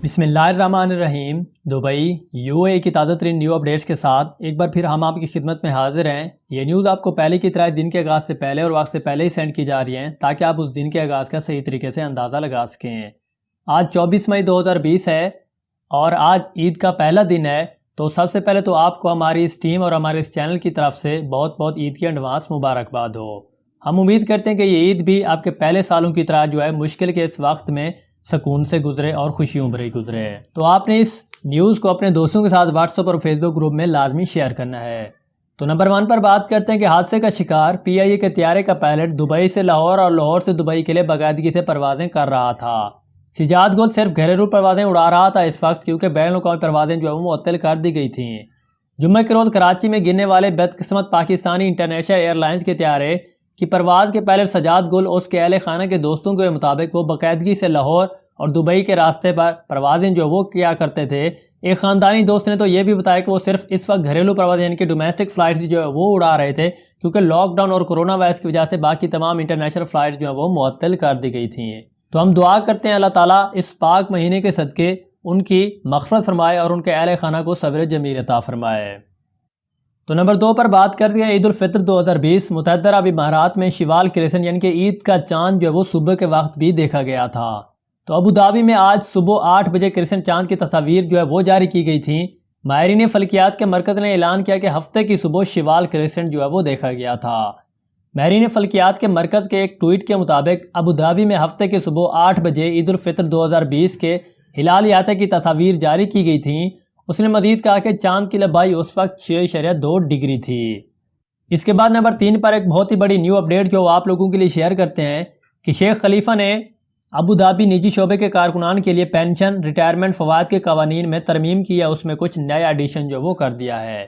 بسم اللہ الرحمن الرحیم۔ دبئی UAE کی تازہ ترین نیو اپڈیٹس کے ساتھ ایک بار پھر ہم آپ کی خدمت میں حاضر ہیں۔ یہ نیوز آپ کو پہلے کی طرح دن کے آغاز سے پہلے اور وقت سے پہلے ہی سینڈ کی جا رہی ہیں تاکہ آپ اس دن کے آغاز کا صحیح طریقے سے اندازہ لگا سکیں۔ آج 24 مئی 2020 ہے اور آج عید کا پہلا دن ہے، تو سب سے پہلے تو آپ کو ہماری اس ٹیم اور ہمارے اس چینل کی طرف سے بہت بہت عید کی ایڈوانس مبارکباد ہو۔ ہم امید کرتے ہیں کہ یہ عید بھی آپ کے پہلے سالوں کی طرح مشکل کے اس وقت میں سکون سے گزرے اور خوشیوں بھری گزرے۔ تو آپ نے اس نیوز کو اپنے دوستوں کے ساتھ واٹس ایپ اور فیس بک گروپ میں لازمی شیئر کرنا ہے۔ تو نمبر 1 پر بات کرتے ہیں کہ حادثے کا شکار PIA کے طیارے کا پائلٹ دبئی سے لاہور اور لاہور سے دبئی کے لیے باقاعدگی سے پروازیں کر رہا تھا۔ سجاد گل صرف گھریلو پروازیں اڑا رہا تھا اس وقت، کیونکہ بین الاقوامی پروازیں وہ معطل کر دی گئی تھیں۔ جمعہ کے روز کراچی میں گرنے والے بدقسمت پاکستانی انٹرنیشنل ایئر لائنز کے طیارے کی پرواز کے پائلٹ سجاد گل اور اس کے اہل خانہ کے دوستوں کے مطابق وہ باقاعدگی سے لاہور اور دبئی کے راستے پر پروازیں وہ کیا کرتے تھے۔ ایک خاندانی دوست نے تو یہ بھی بتایا کہ وہ صرف اس وقت گھریلو پروازیں یعنی کہ ڈومیسٹک فلائٹس وہ اڑا رہے تھے، کیونکہ لاک ڈاؤن اور کرونا وائرس کی وجہ سے باقی تمام انٹرنیشنل فلائٹس وہ معطل کر دی گئی تھیں۔ تو ہم دعا کرتے ہیں اللہ تعالیٰ اس پاک مہینے کے صدقے ان کی مغفرت فرمائے اور ان کے اہل خانہ کو صبر جمیل عطا فرمائے۔ تو نمبر 2 پر بات کرتے ہیں عید الفطر 2020۔ متحدہ عرب امارات میں شوال کرسن یعنی کہ عید کا چاند وہ صبح کے وقت بھی دیکھا گیا تھا۔ تو ابوظہبی میں آج صبح 8 بجے کرسن چاند کی تصاویر وہ جاری کی گئی تھیں۔ ماہرین فلکیات کے مرکز نے اعلان کیا کہ ہفتے کی صبح شوال کرسن وہ دیکھا گیا تھا۔ ماہرین فلکیات کے مرکز کے ایک ٹویٹ کے مطابق ابوظہبی میں ہفتے کی صبح 8 بجے عید الفطر 2020 کے ہلال احاطے کی تصاویر جاری کی گئی تھیں۔ اس نے مزید کہا کہ چاند کی لمبائی اس وقت 6.2 ڈگری تھی۔ اس کے بعد نمبر 3 پر ایک بہت ہی بڑی نیو اپڈیٹ آپ لوگوں کے لیے شیئر کرتے ہیں کہ شیخ خلیفہ نے ابوظہبی نجی شعبے کے کارکنان کے لیے پینشن ریٹائرمنٹ فوائد کے قوانین میں ترمیم کی ہے، اس میں کچھ نیا ایڈیشن وہ کر دیا ہے۔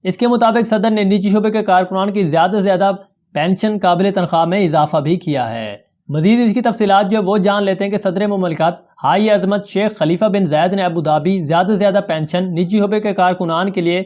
اس کے مطابق صدر نے نجی شعبے کے کارکنان کی زیادہ سے زیادہ پینشن قابل تنخواہ میں اضافہ بھی کیا ہے۔ مزید اس کی تفصیلات وہ جان لیتے ہیں کہ صدر مملکت ہائی عظمت شیخ خلیفہ بن زید نے ابوظہبی زیادہ سے زیادہ پینشن نجی شعبے کے کارکنان کے لیے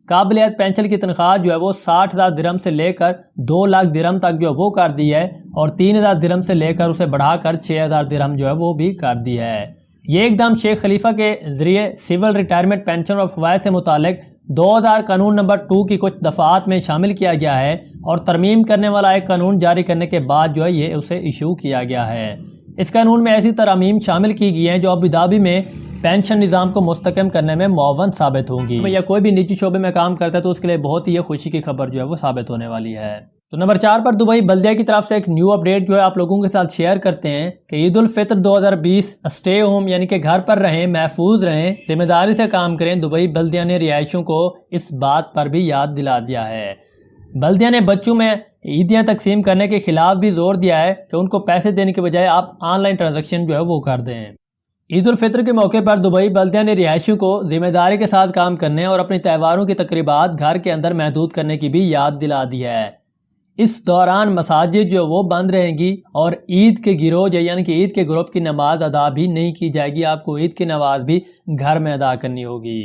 قابلیت پینشن کی تنخواہ وہ 60,000 درہم سے لے کر 2 لاکھ درہم تک وہ کر دی ہے، اور 3,000 درہم سے لے کر اسے بڑھا کر 6,000 درہم وہ بھی کر دی ہے۔ یہ اقدام شیخ خلیفہ کے ذریعے سول ریٹائرمنٹ پینشن اور فوائد سے متعلق 2000 قانون نمبر 2 کی کچھ دفعات میں شامل کیا گیا ہے، اور ترمیم کرنے والا ایک قانون جاری کرنے کے بعد یہ اسے ایشو کیا گیا ہے۔ اس قانون میں ایسی ترامیم شامل کی گئی ہیں جو ابوظہبی میں پینشن نظام کو مستحکم کرنے میں معاون ثابت ہوں گی۔ یا کوئی بھی نجی شعبے میں کام کرتا ہے تو اس کے لیے بہت ہی خوشی کی خبر وہ ثابت ہونے والی ہے۔ تو نمبر 4 پر دبئی بلدیہ کی طرف سے ایک نیو اپڈیٹ آپ لوگوں کے ساتھ شیئر کرتے ہیں کہ عید الفطر 2020 اسٹے ہوم یعنی کہ گھر پر رہیں، محفوظ رہیں، ذمہ داری سے کام کریں۔ دبئی بلدیہ نے رہائشیوں کو اس بات پر بھی یاد دلا دیا ہے۔ بلدیہ نے بچوں میں عیدیاں تقسیم کرنے کے خلاف بھی زور دیا ہے کہ ان کو پیسے دینے کے بجائے آپ آن لائن ٹرانزیکشن وہ کر دیں۔ عید الفطر کے موقع پر دبئی بلدیہ نے رہائشیوں کو ذمہ داری کے ساتھ کام کرنے اور اپنی تہواروں کی تقریبات گھر کے اندر محدود کرنے کی بھی یاد دلا دی ہے۔ اس دوران مساجد وہ بند رہیں گی اور عید کے گروہ یعنی کہ عید کے گروپ کی نماز ادا بھی نہیں کی جائے گی۔ آپ کو عید کی نماز بھی گھر میں ادا کرنی ہوگی۔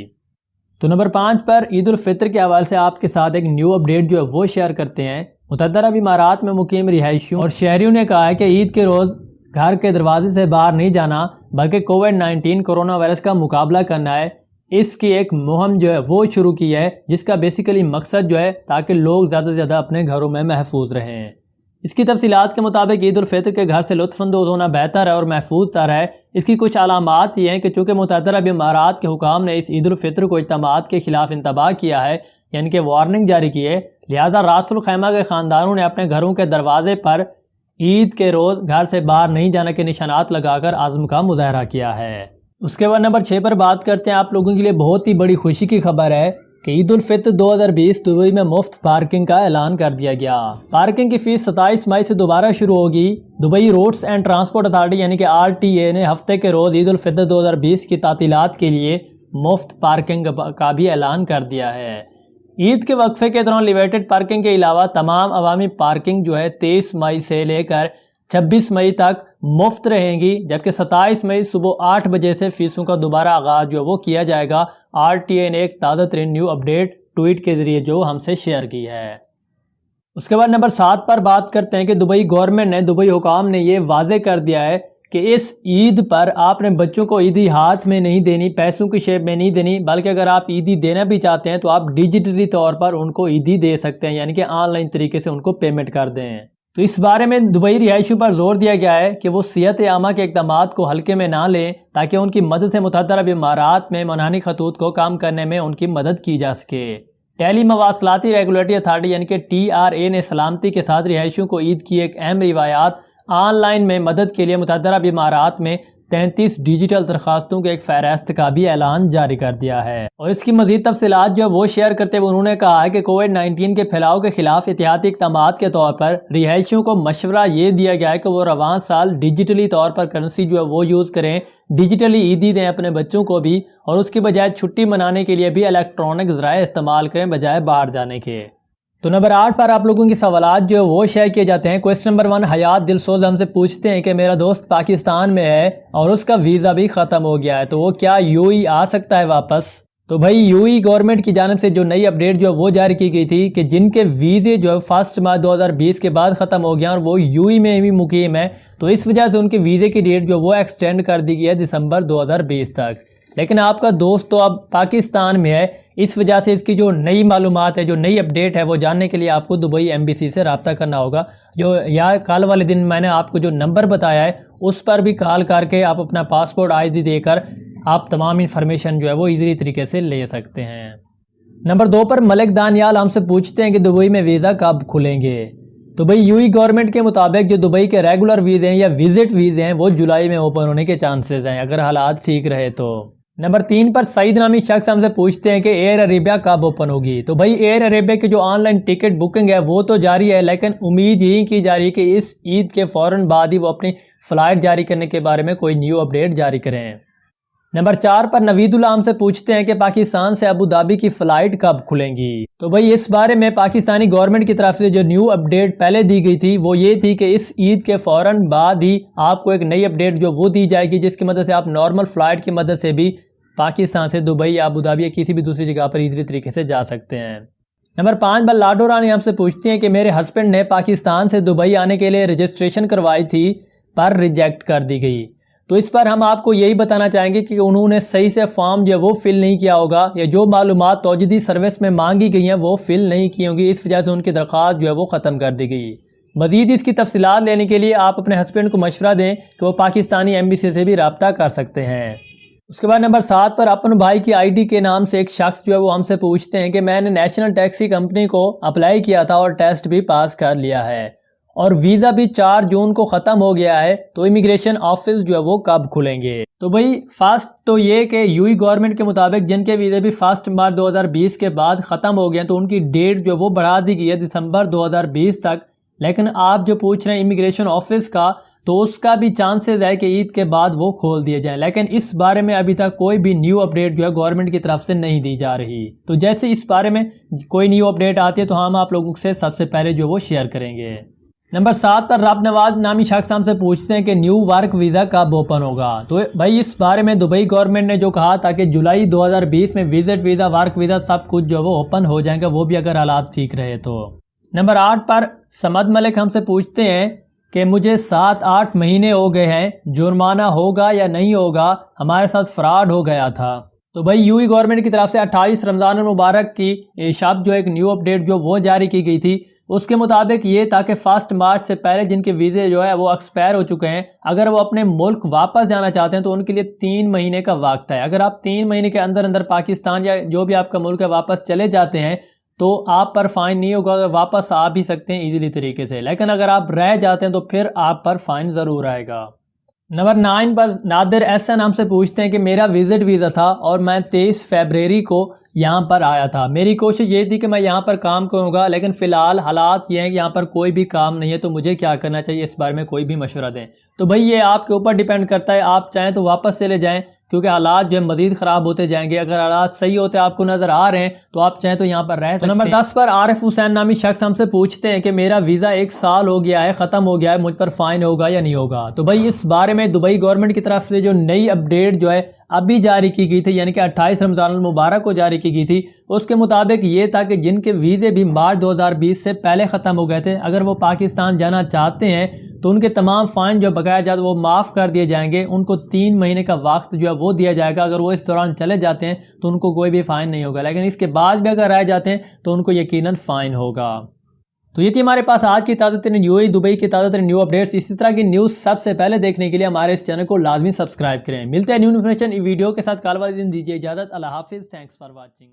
تو نمبر 5 پر عید الفطر کے حوالے سے آپ کے ساتھ ایک نیو اپڈیٹ وہ شیئر کرتے ہیں۔ متحدہ عرب امارات میں مقیم رہائشیوں اور شہریوں نے کہا ہے کہ عید کے روز گھر کے دروازے سے باہر نہیں جانا، بلکہ کووڈ-19 کرونا وائرس کا مقابلہ کرنا ہے۔ اس کی ایک مہم وہ شروع کی ہے جس کا بیسیکلی مقصد تاکہ لوگ زیادہ سے زیادہ اپنے گھروں میں محفوظ رہیں۔ اس کی تفصیلات کے مطابق عید الفطر کے گھر سے لطف اندوز ہونا بہتر ہے اور محفوظ تر ہے۔ اس کی کچھ علامات یہ ہیں کہ چونکہ متحدہ عرب امارات کے حکام نے اس عید الفطر کو اجتماعات کے خلاف انتباہ کیا ہے، یعنی کہ وارننگ جاری کی ہے، لہٰذا راس الخیمہ کے خاندانوں نے اپنے گھروں کے دروازے پر عید کے روز گھر سے باہر نہیں جانے کے نشانات لگا کر عزم کا مظاہرہ کیا ہے۔ اس کے بعد نمبر 6 پر بات کرتے ہیں۔ آپ لوگوں کے لیے بہت ہی بڑی خوشی کی خبر ہے کہ عید الفطر 2020 دبئی میں مفت پارکنگ کا اعلان کر دیا گیا۔ پارکنگ کی فیس 27 مئی سے دوبارہ شروع ہوگی۔ Dubai roads and transport authority یعنی کہ RTA نے ہفتے کے روز عید الفطر 2020 کی تعطیلات کے لیے مفت پارکنگ کا بھی اعلان کر دیا ہے۔ عید کے وقفے کے دوران لیمیٹڈ پارکنگ کے علاوہ تمام عوامی پارکنگ 23 مئی سے لے کر 26 مئی تک مفت رہیں گی، جبکہ 27 مئی صبح 8 بجے سے فیسوں کا دوبارہ آغاز وہ کیا جائے گا۔ RTA نے ایک تازہ ترین نیو اپڈیٹ ٹویٹ کے ذریعے ہم سے شیئر کی ہے۔ اس کے بعد نمبر 7 پر بات کرتے ہیں کہ دبئی گورنمنٹ نے دبئی حکام نے یہ واضح کر دیا ہے کہ اس عید پر آپ نے بچوں کو عیدی ہاتھ میں نہیں دینی، پیسوں کی شیپ میں نہیں دینی، بلکہ اگر آپ عیدی دینا بھی چاہتے ہیں تو آپ ڈیجیٹلی طور پر ان کو عیدی دے سکتے ہیں، یعنی کہ آن لائن طریقے سے ان کو پیمنٹ کر دیں۔ تو اس بارے میں دبئی رہائشیوں پر زور دیا گیا ہے کہ وہ صحت عامہ کے اقدامات کو ہلکے میں نہ لیں تاکہ ان کی مدد سے متعدد امارات میں منحنی خطوط کو کام کرنے میں ان کی مدد کی جا سکے۔ ٹیلی مواصلاتی ریگولیٹری اتھارٹی یعنی کہ TRA نے سلامتی کے ساتھ رہائشیوں کو عید کی ایک اہم روایات آن لائن میں مدد کے لیے متعدد امارات میں 33 ڈیجیٹل درخواستوں کے ایک فہرست کا بھی اعلان جاری کر دیا ہے، اور اس کی مزید تفصیلات جو وہ شیئر کرتے ہوئے انہوں نے کہا ہے کہ کووڈ-19 کے پھیلاؤ کے خلاف احتیاطی اقدامات کے طور پر رہائشیوں کو مشورہ یہ دیا گیا ہے کہ وہ رواں سال ڈیجیٹلی طور پر کرنسی جو ہے وہ یوز کریں، ڈیجیٹلی عیدی دیں اپنے بچوں کو بھی، اور اس کی بجائے چھٹی منانے کے لیے بھی الیکٹرانک ذرائع استعمال کریں بجائے باہر جانے کے۔ تو نمبر 8 پر آپ لوگوں کی سوالات جو وہ شیئر کیے جاتے ہیں۔ کویسچن نمبر 1 حیات دلسوز ہم سے پوچھتے ہیں کہ میرا دوست پاکستان میں ہے اور اس کا ویزا بھی ختم ہو گیا ہے، تو وہ کیا UAE آ سکتا ہے واپس؟ تو بھائی UAE گورنمنٹ کی جانب سے جو نئی اپڈیٹ جو وہ جاری کی گئی تھی کہ جن کے ویزے جو ہے 1 مارچ 2020 کے بعد ختم ہو گیا اور وہ UAE میں بھی مقیم ہے، تو اس وجہ سے ان کے ویزے کی ڈیٹ جو وہ ایکسٹینڈ کر دی گئی ہے دسمبر 2020 تک۔ لیکن آپ کا دوست تو اب پاکستان میں ہے، اس وجہ سے اس کی جو نئی معلومات ہے، جو نئی اپڈیٹ ہے، وہ جاننے کے لیے آپ کو دبئی ایمبیسی سے رابطہ کرنا ہوگا، جو یا کال والے دن میں نے آپ کو جو نمبر بتایا ہے اس پر بھی کال کر کے آپ اپنا پاسپورٹ ID دے کر آپ تمام انفارمیشن جو ہے وہ ایزیلی طریقے سے لے سکتے ہیں۔ نمبر 2 پر ملک دانیال ہم سے پوچھتے ہیں کہ دبئی میں ویزا کب کھلیں گے؟ تو بھئی UAE گورنمنٹ کے مطابق جو دبئی کے ریگولر ویزے ہیں یا وزٹ ویزے ہیں وہ جولائی میں اوپن ہونے کے چانسز ہیں اگر حالات ٹھیک رہے تو۔ نمبر 3 پر سعید نامی شخص ہم سے پوچھتے ہیں کہ ایئر عربیہ کب اوپن ہوگی؟ تو بھئی ایئر عربیہ کی جو آن لائن ٹکٹ بکنگ ہے وہ تو جاری ہے، لیکن امید یہی کی جا رہی ہے کہ اس عید کے فوراً بعد ہی وہ اپنی فلائٹ جاری کرنے کے بارے میں کوئی نیو اپڈیٹ جاری کریں۔ نمبر 4 پر نوید اللہ ہم سے پوچھتے ہیں کہ پاکستان سے ابوظہبی کی فلائٹ کب کھلیں گی؟ تو بھئی اس بارے میں پاکستانی گورنمنٹ کی طرف سے جو نیو اپڈیٹ پہلے دی گئی تھی وہ یہ تھی کہ اس عید کے فوراً بعد ہی آپ کو ایک نئی اپڈیٹ جو وہ دی جائے گی جس کی مدد سے آپ نارمل فلائٹ کی مدد سے بھی پاکستان سے دبئی یا ابوظہبی یا کسی بھی دوسری جگہ پر ایزی طریقے سے جا سکتے ہیں۔ نمبر 5 پر لاڈو رانی ہم سے پوچھتی ہیں کہ میرے ہسبینڈ نے پاکستان سے دبئی آنے کے لیے رجسٹریشن کروائی تھی پر ریجیکٹ کر دی گئی، تو اس پر ہم آپ کو یہی بتانا چاہیں گے کہ انہوں نے صحیح سے فارم جو وہ فل نہیں کیا ہوگا یا جو معلومات توجدی سروس میں مانگی گئی ہیں وہ فل نہیں کی ہوں گی، اس وجہ سے ان کی درخواست جو ہے وہ ختم کر دی گئی۔ مزید اس کی تفصیلات لینے کے لیے آپ اپنے ہسبینڈ کو مشورہ دیں کہ وہ پاکستانی ایمبیسی سے بھی رابطہ کر سکتے ہیں۔ اس کے بعد نمبر 7 پر اپن بھائی کی ID کے نام سے ایک شخص جو ہے وہ ہم سے پوچھتے ہیں کہ میں نے نیشنل ٹیکسی کمپنی کو اپلائی کیا تھا اور ٹیسٹ بھی پاس کر لیا ہے اور ویزا بھی 4 جون کو ختم ہو گیا ہے، تو امیگریشن آفس جو ہے وہ کب کھلیں گے؟ تو بھئی فرسٹ تو یہ کہ UAE گورنمنٹ کے مطابق جن کے ویزے بھی 1 مارچ 2020 کے بعد ختم ہو گئے ہیں تو ان کی ڈیٹ جو وہ بڑھا دی گئی ہے دسمبر 2020 تک، لیکن آپ جو پوچھ رہے ہیں امیگریشن آفس کا تو اس کا بھی چانسز ہے کہ عید کے بعد وہ کھول دیے جائیں، لیکن اس بارے میں ابھی تک کوئی بھی نیو اپڈیٹ جو ہے گورنمنٹ کی طرف سے نہیں دی جا رہی، تو جیسے اس بارے میں کوئی نیو اپڈیٹ آتی ہے تو ہم آپ لوگوں سے سب سے پہلے جو وہ شیئر کریں گے۔ نمبر 7 پر رب نواز نامی شخص ہم سے پوچھتے ہیں کہ نیو ورک ویزا کب اوپن ہوگا؟ تو بھائی اس بارے میں دبئی گورنمنٹ نے جو کہا تھا کہ جولائی 2020 میں وزٹ ویزا، ورک ویزا سب کچھ جو وہ اوپن ہو جائیں گا، وہ بھی اگر حالات ٹھیک رہے تو۔ نمبر 8 پر سمد ملک ہم سے پوچھتے ہیں کہ مجھے 7-8 مہینے ہو گئے ہیں، جرمانہ ہوگا یا نہیں ہوگا؟ ہمارے ساتھ فراڈ ہو گیا تھا۔ تو بھائی UAE گورنمنٹ کی طرف سے 28 رمضان المبارک کی شب جو ایک نیو اپڈیٹ جو وہ جاری کی گئی تھی، اس کے مطابق یہ تھا کہ 1 مارچ سے پہلے جن کے ویزے جو ہے وہ ایکسپائر ہو چکے ہیں، اگر وہ اپنے ملک واپس جانا چاہتے ہیں تو ان کے لیے 3 مہینے کا وقت ہے۔ اگر آپ 3 مہینے کے اندر پاکستان یا جو بھی آپ کا ملک ہے واپس چلے جاتے ہیں تو آپ پر فائن نہیں ہوگا، اگر واپس آ بھی سکتے ہیں ایزیلی طریقے سے، لیکن اگر آپ رہ جاتے ہیں تو پھر آپ پر فائن ضرور آئے گا۔ نمبر 9 پر نادر SN ہم سے پوچھتے ہیں کہ میرا وزٹ ویزا تھا اور میں 23 فروری کو یہاں پر آیا تھا، میری کوشش یہ تھی کہ میں یہاں پر کام کروں گا، لیکن فی الحال حالات یہ ہیں کہ یہاں پر کوئی بھی کام نہیں ہے، تو مجھے کیا کرنا چاہیے؟ اس بارے میں کوئی بھی مشورہ دیں۔ تو بھئی یہ آپ کے اوپر ڈیپینڈ کرتا ہے، آپ چاہیں تو واپس چلے جائیں کیونکہ حالات جو ہے مزید خراب ہوتے جائیں گے، اگر حالات صحیح ہوتے آپ کو نظر آ رہے ہیں تو آپ چاہیں تو یہاں پر رہ سکتے ہیں۔ نمبر 10 پر عارف حسین نامی شخص ہم سے پوچھتے ہیں کہ میرا ویزا 1 سال ہو گیا ہے، ختم ہو گیا ہے، مجھ پر فائن ہوگا یا نہیں ہوگا؟ تو بھئی اس بارے میں دبئی گورنمنٹ کی طرف سے جو نئی اپڈیٹ جو ہے ابھی جاری کی گئی تھی، یعنی کہ 28 رمضان المبارک کو جاری کی گئی تھی، اس کے مطابق یہ تھا کہ جن کے ویزے بھی مارچ 2020 سے پہلے ختم ہو گئے تھے، اگر وہ پاکستان جانا چاہتے ہیں تو ان کے تمام فائن جو بقایا جات وہ معاف کر دیے جائیں گے. ان کو 3 مہینے کا وقت جو ہے وہ دیا جائے گا. اگر وہ اس دوران چلے جاتے ہیں تو ان کو کوئی بھی فائن نہیں ہوگا, لیکن اس کے بعد بھی اگر رہ جاتے ہیں تو ان کو یقیناً فائن ہوگا. تو یہ تھی ہمارے پاس آج کی تازہ ترین UAE دبئی کی تازہ ترین نیو اپڈیٹس. اسی طرح کی نیوز سب سے پہلے دیکھنے کے لیے ہمارے اس چینل کو لازمی سبسکرائب کریں. ملتے ہیں نیو انفارمیشن ویڈیو کے ساتھ. کال والے دن دیجیے اجازت. اللہ حافظ. Thanks for watching.